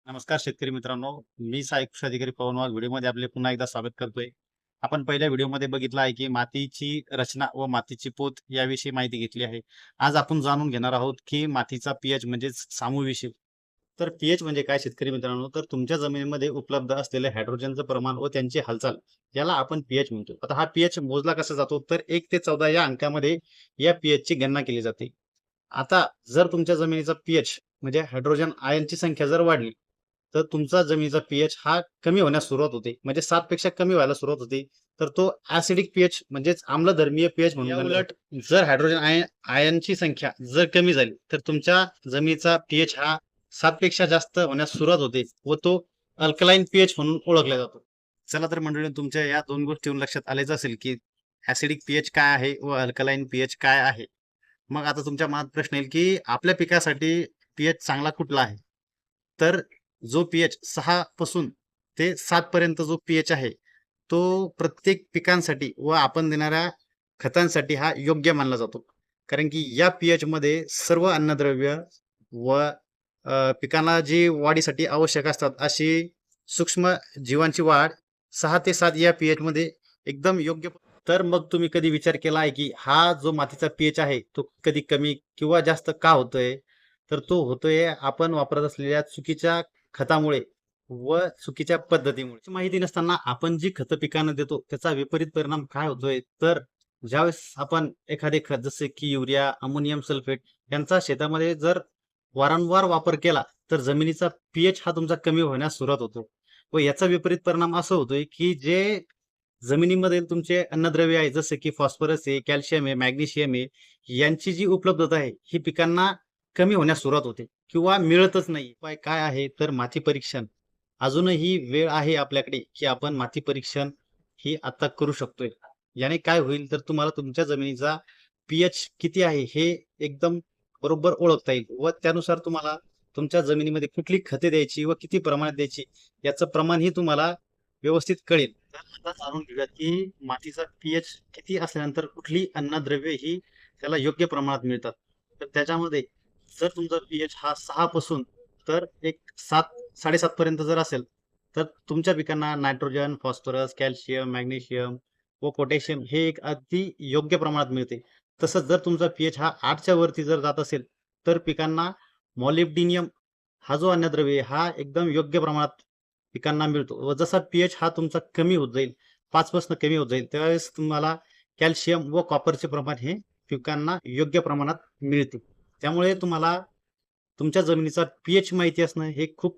नमस्कार शेतकरी मित्रांनो. मी सहाय्यक कृषी अधिकारी पवन वाघ व्हिडिओमध्ये आपले पुन्हा एकदा स्वागत करतोय. आपण पहिल्या व्हिडिओमध्ये बघितलं आहे की मातीची रचना व मातीची पोत याविषयी माहिती घेतली आहे. आज आपण जाणून घेणार आहोत की मातीचा पीएच म्हणजे सामूविषयी. तर पीएच म्हणजे काय शेतकरी मित्रांनो? तर तुमच्या जमिनीमध्ये उपलब्ध असलेले हायड्रोजनचं प्रमाण व त्यांची हालचाल याला आपण पीएच म्हणतो. आता हा पीएच मोजला कसा जातो? तर 1 ते 14 या अंकामध्ये या पीएचची गणना केली जाते. आता जर तुमच्या जमिनीचा पीएच म्हणजे हायड्रोजन आयनची संख्या जर वाढली, तर तुमचा जमिनीचा पीएच हा कमी होण्यास सुरुवात होते. म्हणजे 7 पेक्षा कमी व्हायला सुरुवात होते. तर तो ॲसिडिक पीएच म्हणजेच आम्लधर्मीय पीएच म्हणून गणला जातो. उलट जर हायड्रोजन आयनची संख्या जर कमी झाली, तर तुमच्या जमिनीचा पीएच हा 7 पेक्षा जास्त होण्यास सुरुवात होते व तो अल्कलाईन पीएच म्हणून ओळखला जातो. चला तर मंडळी, तुमच्या या 2 गोष्टींवरून लक्षात आलेच असेल की ॲसिडिक पीएच काय आहे व अल्कलाईन पीएच काय आहे. मग आता तुमच्या मनात प्रश्न येईल की आपल्या पिकासाठी पीएच चांगला कुठला आहे? तर जो पीएच 6 पासून ते 7 पर्यंत जो पीएच आहे, तो प्रत्येक पिकांसाठी व आपण देणाऱ्या खतांसाठी हा योग्य मानला जातो. कारण की या पीएचमध्ये सर्व अन्नद्रव्य व पिकांना जी वाढीसाठी आवश्यक असतात, अशी सूक्ष्म जीवांची वाढ 6 ते 7 या पीएचमध्ये एकदम योग्य. तर मग तुम्ही कधी विचार केला आहे की हा जो मातीचा पीएच आहे, तो कधी कमी किंवा जास्त का होतोय? तर तो होतोय आपण वापरत असलेल्या चुकीच्या खतामुळे व चुकीच्या पद्धतीमुळे. माहिती नसताना आपण जी खतं पिकांना देतो त्याचा विपरीत परिणाम काय होतोय? तर ज्यावेळेस आपण एखादे खत जसे की युरिया, अमोनियम सल्फेट यांचा शेतामध्ये जर वारंवार वापर केला, तर जमिनीचा पीएच हा तुमचा कमी होण्यास सुरुवात होतो व याचा विपरीत परिणाम असा होतोय की जे जमिनीमध्ये तुमचे अन्नद्रव्य आहे जसे की फॉस्फरस आहे, कॅल्शियम आहे, मॅग्नेशियम आहे, यांची जी उपलब्धता आहे ही पिकांना कमी होण्यास सुरुवात होते किंवा मिळतच नाही. उपाय काय आहे? तर माती परीक्षण. अजूनही वेळ आहे आपल्याकडे की आपण माती परीक्षण ही आता करू शकतोय. याने काय होईल? तर तुम्हाला तुमच्या जमिनीचा पीएच किती आहे हे एकदम बरोबर ओळखता येईल व त्यानुसार तुम्हाला तुमच्या जमिनीमध्ये कुठली खते द्यायची व किती प्रमाणात द्यायची याचं प्रमाणही तुम्हाला व्यवस्थित कळेल. तर आता जाणून घेऊया की मातीचा पीएच किती असल्यानंतर कुठली अन्नद्रव्ये ही त्याला योग्य प्रमाणात मिळतात. तर त्याच्यामध्ये जर तुमचा पीएच हा 6 पासून तर एक 7, 7.5 पर्यंत जर असेल, तर तुमच्या पिकांना नायट्रोजन, फॉस्फरस, कॅल्शियम, मॅग्नेशियम व पोटॅशियम हे एक अगदी योग्य प्रमाणात मिळते. तसंच जर तुमचा पीएच हा 8च्या वरती जर जात असेल, तर पिकांना मॉलिब्डेनियम हा जो अन्नद्रव्य आहे, हा एकदम योग्य प्रमाणात पिकांना मिळतो व जसा पीएच हा तुमचा कमी होत जाईल, 5 पासून कमी होत जाईल, त्यावेळेस तुम्हाला कॅल्शियम व कॉपरचे प्रमाण हे पिकांना योग्य प्रमाणात मिळते. त्यामुळे तुम्हाला तुमच्या जमिनीचा पीएच माहिती असणं हे खूप